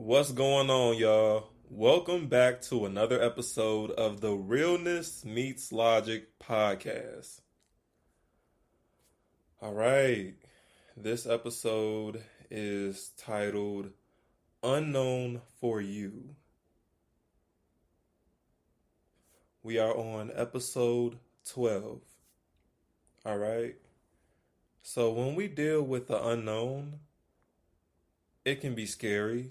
What's going on, y'all? Welcome back to another episode of the Realness Meets Logic podcast. All right, this episode is titled Unknown for You. We are on episode 12. All right, so when we deal with the unknown, it can be scary.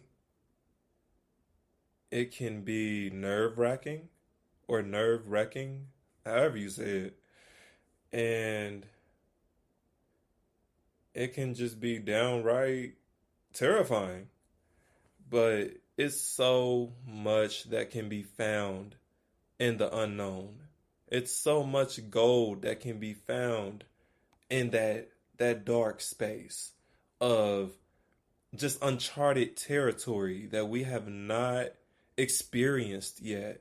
It can be nerve-wracking or nerve-wracking, however you say it. And it can just be downright terrifying. But it's so much that can be found in the unknown. It's so much gold that can be found in that dark space of just uncharted territory that we have not experienced yet.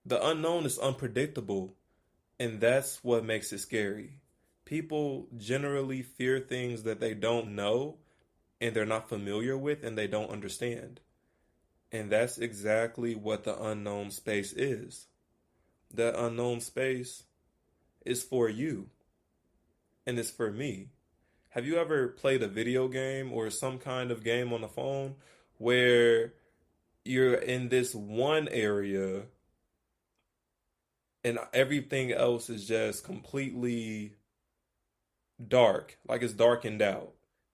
The unknown is unpredictable, and that's what makes it scary. People generally fear things that they don't know and they're not familiar with and they don't understand. And that's exactly what the unknown space is. The unknown space is for you and it's for me. Have you ever played a video game or some kind of game on the phone where you're in this one area and everything else is just completely dark, like it's darkened out?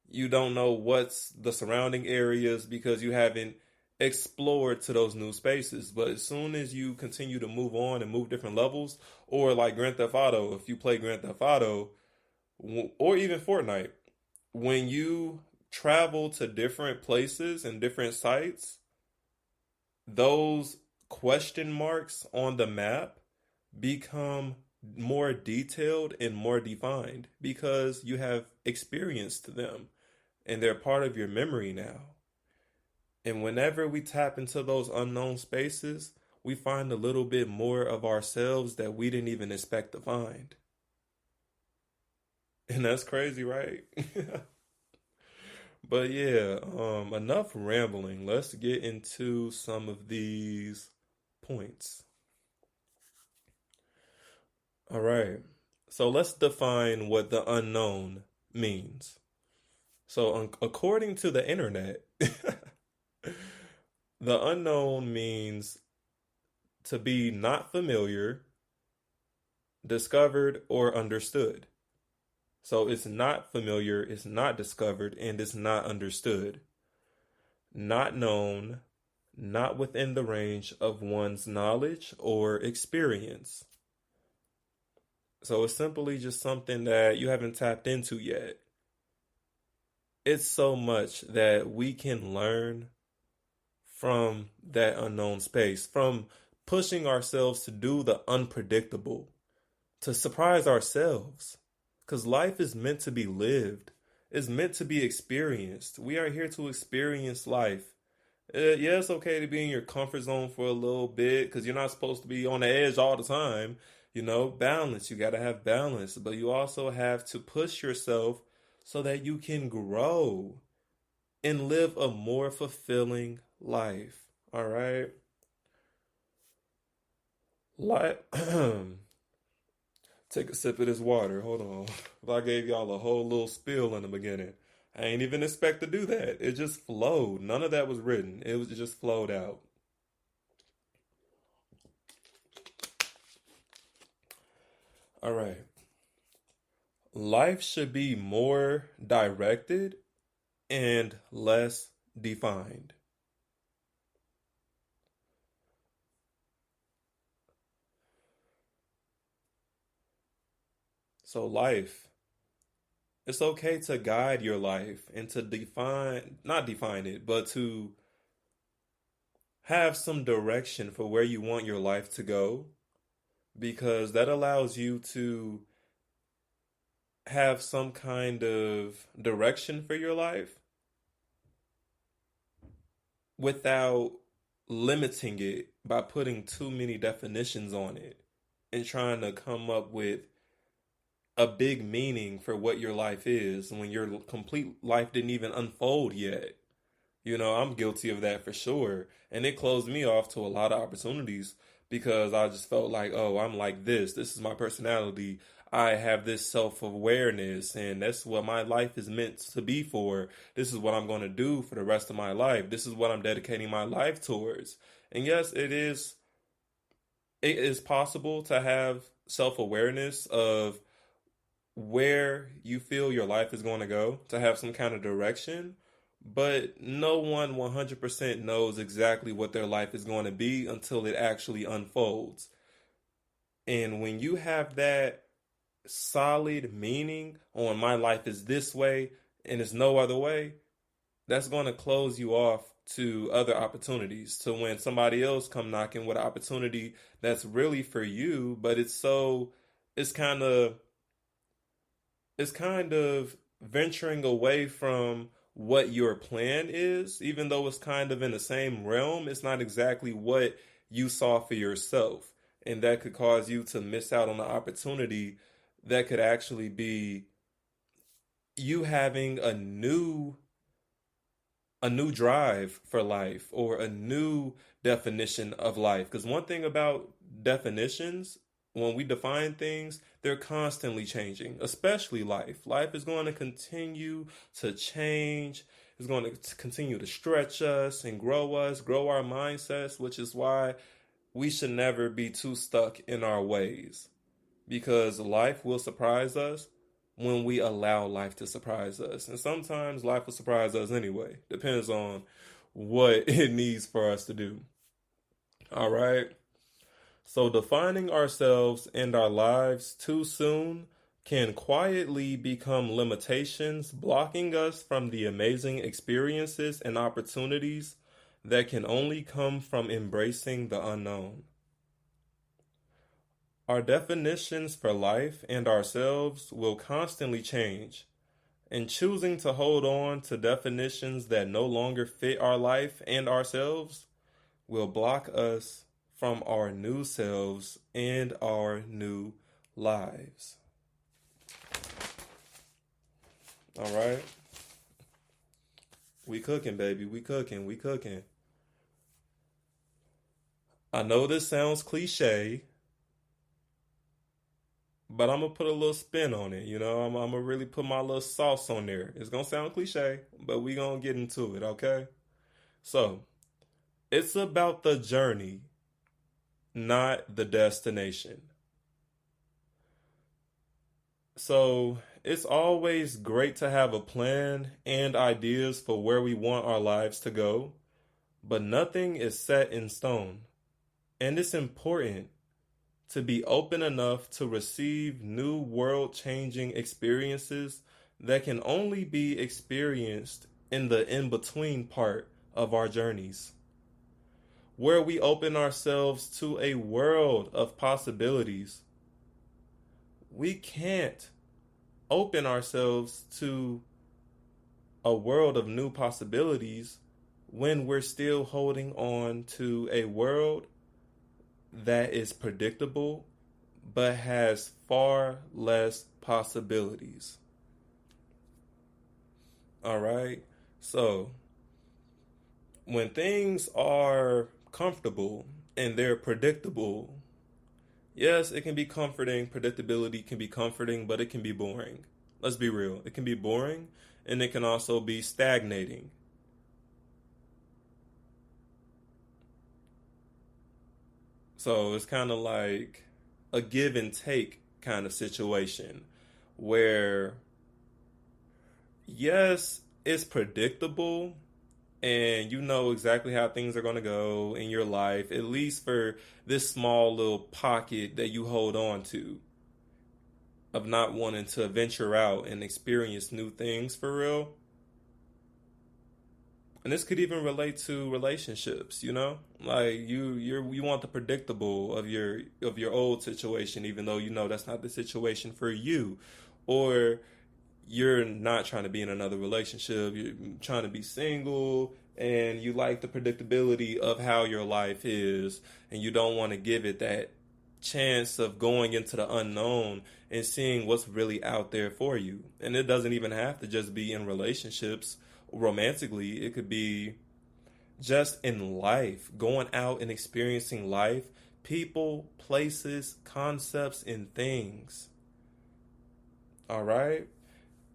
You don't know what's the surrounding areas because you haven't explored to those new spaces. But as soon as you continue to move on and move different levels, or like Grand Theft Auto, if you play Grand Theft Auto, or even Fortnite, when you travel to different places and different sites, those question marks on the map become more detailed and more defined because you have experienced them and they're part of your memory now. And whenever we tap into those unknown spaces, we find a little bit more of ourselves that we didn't even expect to find. And that's crazy, right? But yeah, enough rambling. Let's get into some of these points. All right. So let's define what the unknown means. So, according to the internet, the unknown means to be not familiar, discovered, or understood. So, it's not familiar, it's not discovered, and it's not understood. Not known, not within the range of one's knowledge or experience. So, it's simply just something that you haven't tapped into yet. It's so much that we can learn from that unknown space, from pushing ourselves to do the unpredictable, to surprise ourselves. Because life is meant to be lived, it's meant to be experienced. We are here to experience life. Yeah, it's okay to be in your comfort zone for a little bit because you're not supposed to be on the edge all the time. Balance. You got to have balance, but you also have to push yourself so that you can grow and live a more fulfilling life. All right. Like, take a sip of this water. Hold on. I gave y'all a whole little spiel in the beginning. I ain't even expect to do that. It just flowed. None of that was written. It just flowed out. All right. Life should be more directed and less defined. So life, it's okay to guide your life and to not define it, but to have some direction for where you want your life to go, because that allows you to have some kind of direction for your life without limiting it by putting too many definitions on it and trying to come up with a big meaning for what your life is when your complete life didn't even unfold yet. I'm guilty of that for sure. And it closed me off to a lot of opportunities because I just felt like, oh, I'm like this. This is my personality. I have this self awareness, and that's what my life is meant to be for. This is what I'm going to do for the rest of my life. This is what I'm dedicating my life towards. And yes, it is possible to have self awareness of where you feel your life is going to go, to have some kind of direction, but no one 100% knows exactly what their life is going to be until it actually unfolds. And when you have that solid meaning on my life is this way and it's no other way, that's going to close you off to other opportunities, to when somebody else come knocking with an opportunity that's really for you, but it's kind of it's kind of venturing away from what your plan is, even though it's kind of in the same realm. It's not exactly what you saw for yourself. And that could cause you to miss out on the opportunity that could actually be you having a new drive for life or a new definition of life. Because one thing about definitions, when we define things, they're constantly changing, especially life. Life is going to continue to change. It's going to continue to stretch us, grow our mindsets, which is why we should never be too stuck in our ways because life will surprise us when we allow life to surprise us. And sometimes life will surprise us anyway. Depends on what it needs for us to do. All right. So defining ourselves and our lives too soon can quietly become limitations, blocking us from the amazing experiences and opportunities that can only come from embracing the unknown. Our definitions for life and ourselves will constantly change, and choosing to hold on to definitions that no longer fit our life and ourselves will block us from our new selves and our new lives. All right? We cooking, baby. We cooking. We cooking. I know this sounds cliche, but I'm gonna put a little spin on it. I'm gonna really put my little sauce on there. It's gonna sound cliche, but we gonna get into it, okay? So, it's about the journey, not the destination. So, it's always great to have a plan and ideas for where we want our lives to go, but nothing is set in stone. And it's important to be open enough to receive new world changing experiences that can only be experienced in the in between part of our journeys, where we open ourselves to a world of possibilities. We can't open ourselves to a world of new possibilities when we're still holding on to a world that is predictable but has far less possibilities. All right. So, when things are comfortable and they're predictable, yes, it can be comforting. Predictability can be comforting, but it can be boring. Let's be real. It can be boring and it can also be stagnating. So it's kind of like a give and take kind of situation where, yes, it's predictable and you know exactly how things are going to go in your life, at least for this small little pocket that you hold on to of not wanting to venture out and experience new things for real. And this could even relate to relationships. Like you want the predictable of your old situation, even though you know that's not the situation for you. Or you're not trying to be in another relationship, you're trying to be single and you like the predictability of how your life is and you don't want to give it that chance of going into the unknown and seeing what's really out there for you. And it doesn't even have to just be in relationships romantically. It could be just in life, going out and experiencing life, people, places, concepts, and things. All right.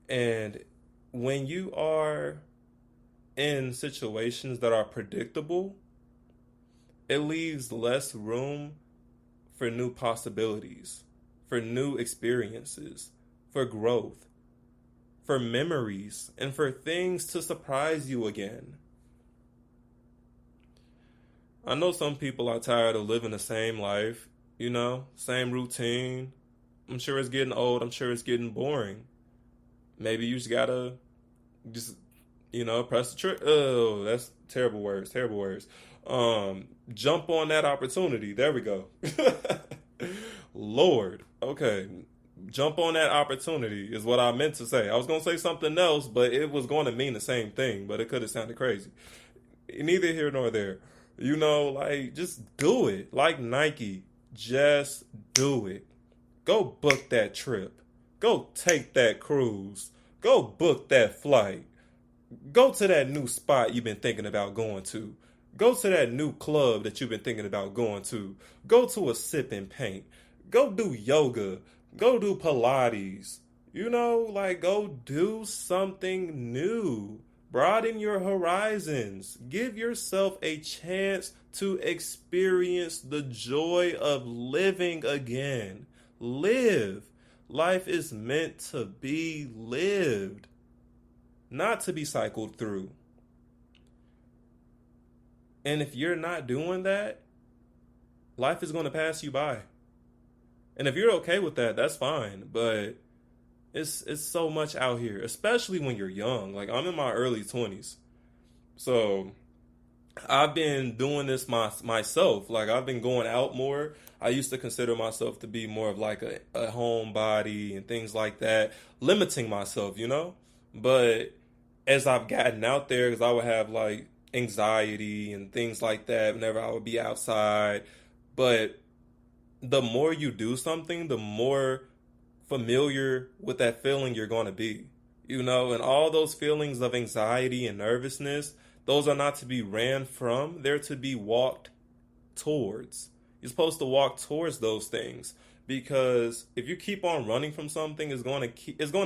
And when you are in situations that are predictable, it leaves less room for new possibilities, for new experiences, for growth, for memories, and for things to surprise you again. I know some people are tired of living the same life, same routine. I'm sure it's getting old. I'm sure it's getting boring. Maybe you just gotta just, press the trigger. Oh, that's terrible words, terrible words. Jump on that opportunity. There we go. Lord. Okay. Jump on that opportunity is what I meant to say. I was going to say something else, but it was going to mean the same thing, but it could have sounded crazy. Neither here nor there. Just do it. Like Nike, just do it. Go book that trip. Go take that cruise. Go book that flight. Go to that new spot you've been thinking about going to. Go to that new club that you've been thinking about going to. Go to a sip and paint. Go do yoga. Go do Pilates. Go do something new. Broaden your horizons. Give yourself a chance to experience the joy of living again. Live. Life is meant to be lived, not to be cycled through. And if you're not doing that, life is going to pass you by. And if you're okay with that, that's fine. But it's so much out here, especially when you're young. Like, I'm in my early 20s. So I've been doing this myself. Like, I've been going out more. I used to consider myself to be more of like a homebody and things like that, limiting myself, But as I've gotten out there, because I would have like anxiety and things like that whenever I would be outside. But the more you do something, the more familiar with that feeling you're going to be, and all those feelings of anxiety and nervousness, those are not to be ran from. They're to be walked towards. You're supposed to walk towards those things, because if you keep on running from something, it's going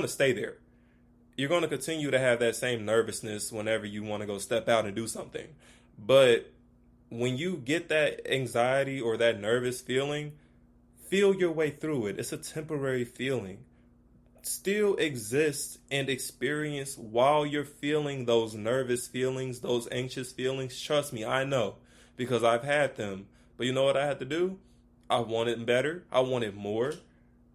to stay there. You're going to continue to have that same nervousness whenever you want to go step out and do something. But when you get that anxiety or that nervous feeling, feel your way through it. It's a temporary feeling. Still exist and experience while you're feeling those nervous feelings, those anxious feelings. Trust me, I know, because I've had them. But you know what I had to do? I wanted better. I wanted more.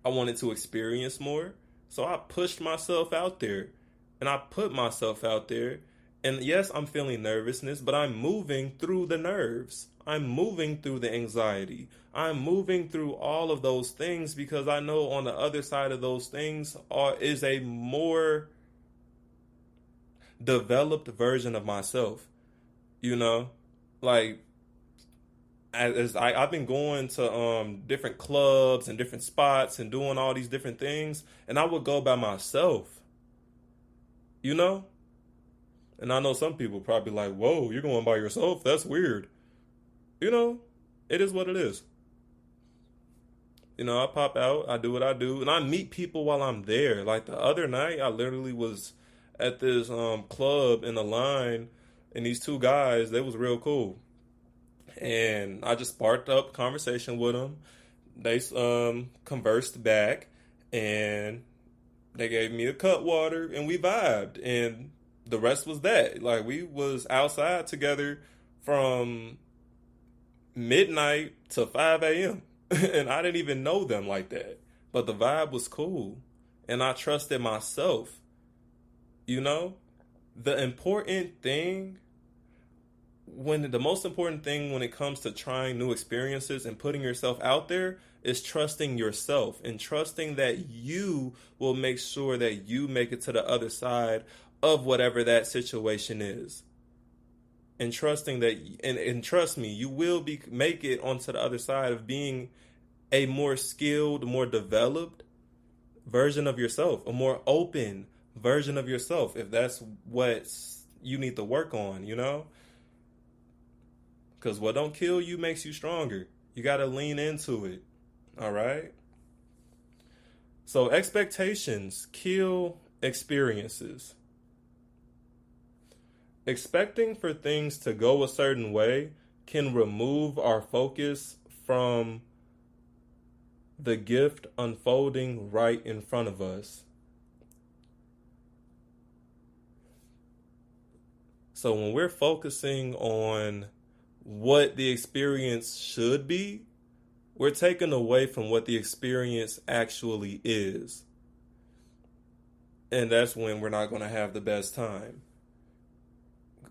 I wanted to experience more. So I pushed myself out there, and I put myself out there. And yes, I'm feeling nervousness, but I'm moving through the nerves. I'm moving through the anxiety. I'm moving through all of those things, because I know on the other side of those things is a more developed version of myself. Like, as I've been going to different clubs and different spots and doing all these different things, and I would go by myself. And I know some people probably like, whoa, you're going by yourself? That's weird. It is what it is. I pop out, I do what I do, and I meet people while I'm there. Like the other night, I literally was at this club in a line, and these two guys, they was real cool. And I just sparked up conversation with them. They conversed back, and they gave me a cut water, and we vibed. And the rest was that. Like, we was outside together from midnight to 5 a.m. And I didn't even know them like that. But the vibe was cool. And I trusted myself. The important thing, the most important thing when it comes to trying new experiences and putting yourself out there, is trusting yourself and trusting that you will make sure that you make it to the other side of whatever that situation is. And trusting that, and trust me, you will make it onto the other side of being a more skilled, more developed version of yourself, a more open version of yourself, if that's what you need to work on, Because what don't kill you makes you stronger. You got to lean into it. All right? So expectations kill experiences. Expecting for things to go a certain way can remove our focus from the gift unfolding right in front of us. So when we're focusing on what the experience should be, we're taken away from what the experience actually is. And that's when we're not going to have the best time.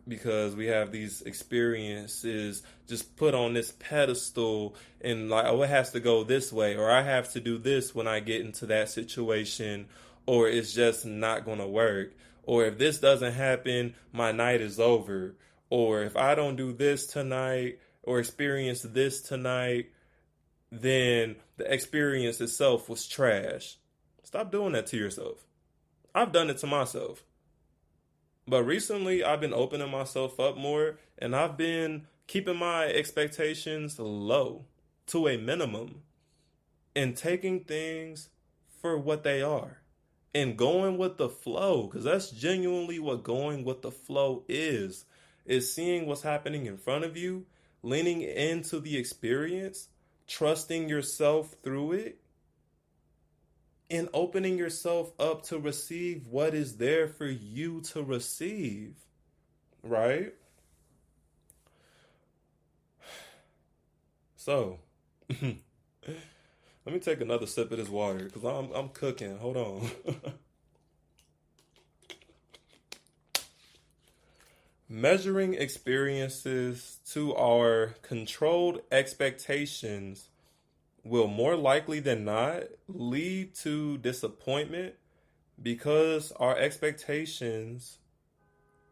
Because we have these experiences just put on this pedestal and like, oh, it has to go this way, or I have to do this when I get into that situation, or it's just not going to work. Or if this doesn't happen, my night is over. Or if I don't do this tonight or experience this tonight, then the experience itself was trash. Stop doing that to yourself. I've done it to myself. But recently, I've been opening myself up more, and I've been keeping my expectations low to a minimum and taking things for what they are and going with the flow, because that's genuinely what going with the flow is seeing what's happening in front of you, leaning into the experience, trusting yourself through it, and opening yourself up to receive what is there for you to receive, right? So, let me take another sip of this water because I'm cooking. Hold on. Measuring experiences to our controlled expectations will more likely than not lead to disappointment because our expectations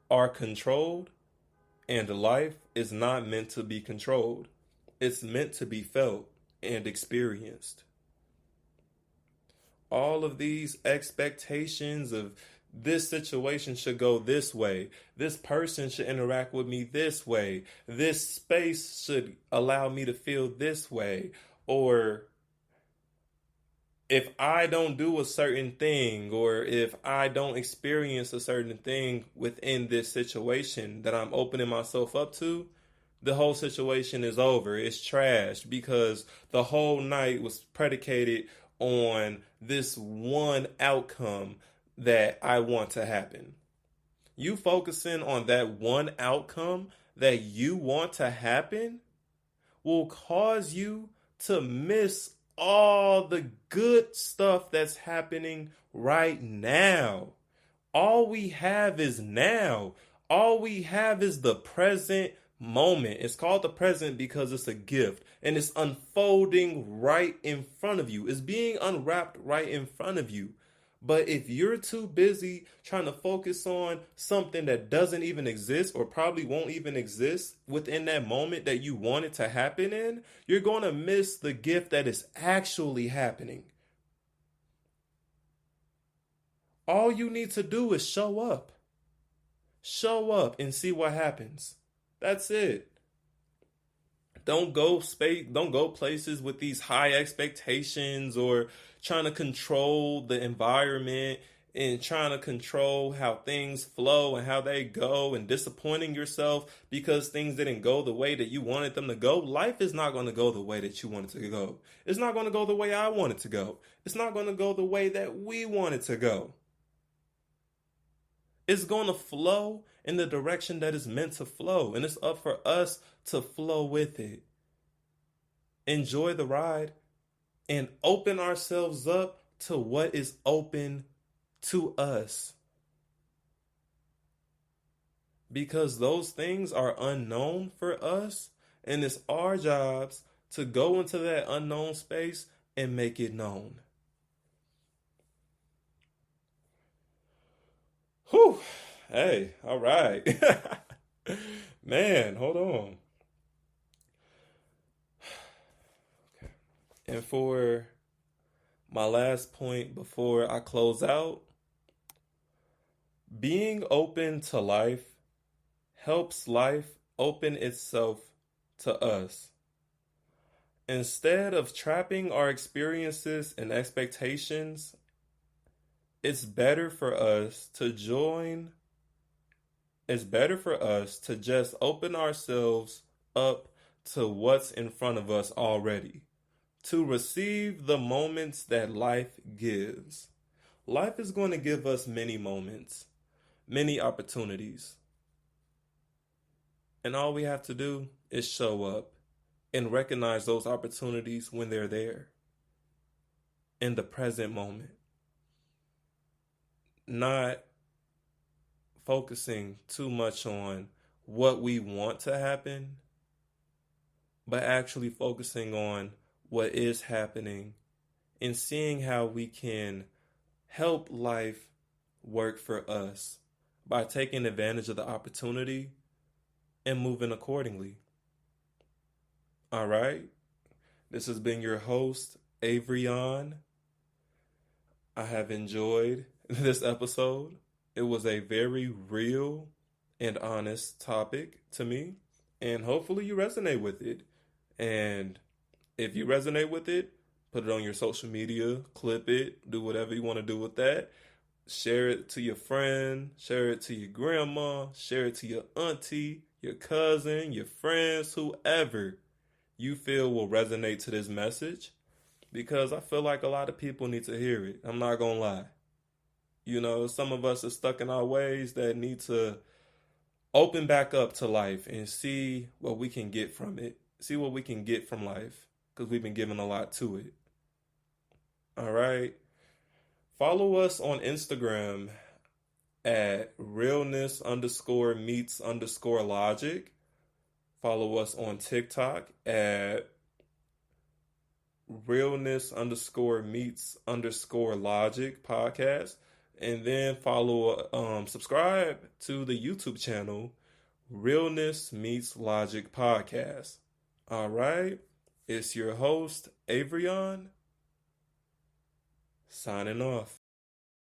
are controlled and life is not meant to be controlled. It's meant to be felt and experienced. All of these expectations of this situation should go this way, this person should interact with me this way, this space should allow me to feel this way, or if I don't do a certain thing, or if I don't experience a certain thing within this situation that I'm opening myself up to, the whole situation is over. It's trash because the whole night was predicated on this one outcome that I want to happen. You focusing on that one outcome that you want to happen will cause you to miss all the good stuff that's happening right now. All we have is now. All we have is the present moment. It's called the present because it's a gift and it's unfolding right in front of you. It's being unwrapped right in front of you. But if you're too busy trying to focus on something that doesn't even exist or probably won't even exist within that moment that you want it to happen in, you're going to miss the gift that is actually happening. All you need to do is show up. Show up and see what happens. That's it. Don't go places with these high expectations or trying to control the environment and trying to control how things flow and how they go and disappointing yourself because things didn't go the way that you wanted them to go. Life is not going to go the way that you want it to go. It's not going to go the way I want it to go. It's not going to go the way that we want it to go. It's going to flow in the direction that is meant to flow, and it's up for us to flow with it. Enjoy the ride and open ourselves up to what is open to us. Because those things are unknown for us, and it's our jobs to go into that unknown space and make it known. Whew. Hey, all right. Man, hold on. Okay. And for my last point before I close out, being open to life helps life open itself to us. Instead of trapping our experiences and expectations, it's better for us to just open ourselves up to what's in front of us already, to receive the moments that life gives. Life is going to give us many moments, many opportunities. And all we have to do is show up and recognize those opportunities when they're there in the present moment. Not focusing too much on what we want to happen, but actually focusing on what is happening and seeing how we can help life work for us by taking advantage of the opportunity and moving accordingly. All right. This has been your host, Avrion. I have enjoyed this episode. It was a very real and honest topic to me, and hopefully you resonate with it. And if you resonate with it, put it on your social media, clip it, do whatever you want to do with that. Share it to your friend, share it to your grandma, share it to your auntie, your cousin, your friends, whoever you feel will resonate to this message, because I feel like a lot of people need to hear it. I'm not going to lie. You know, some of us are stuck in our ways that need to open back up to life and see what we can get from it. See what we can get from life, because we've been given a lot to it. All right. Follow us on Instagram at realness_meets_logic. Follow us on TikTok at realness_meets_logic podcast. And then subscribe to the YouTube channel, Realness Meets Logic Podcast. All right. It's your host, Avrion, signing off.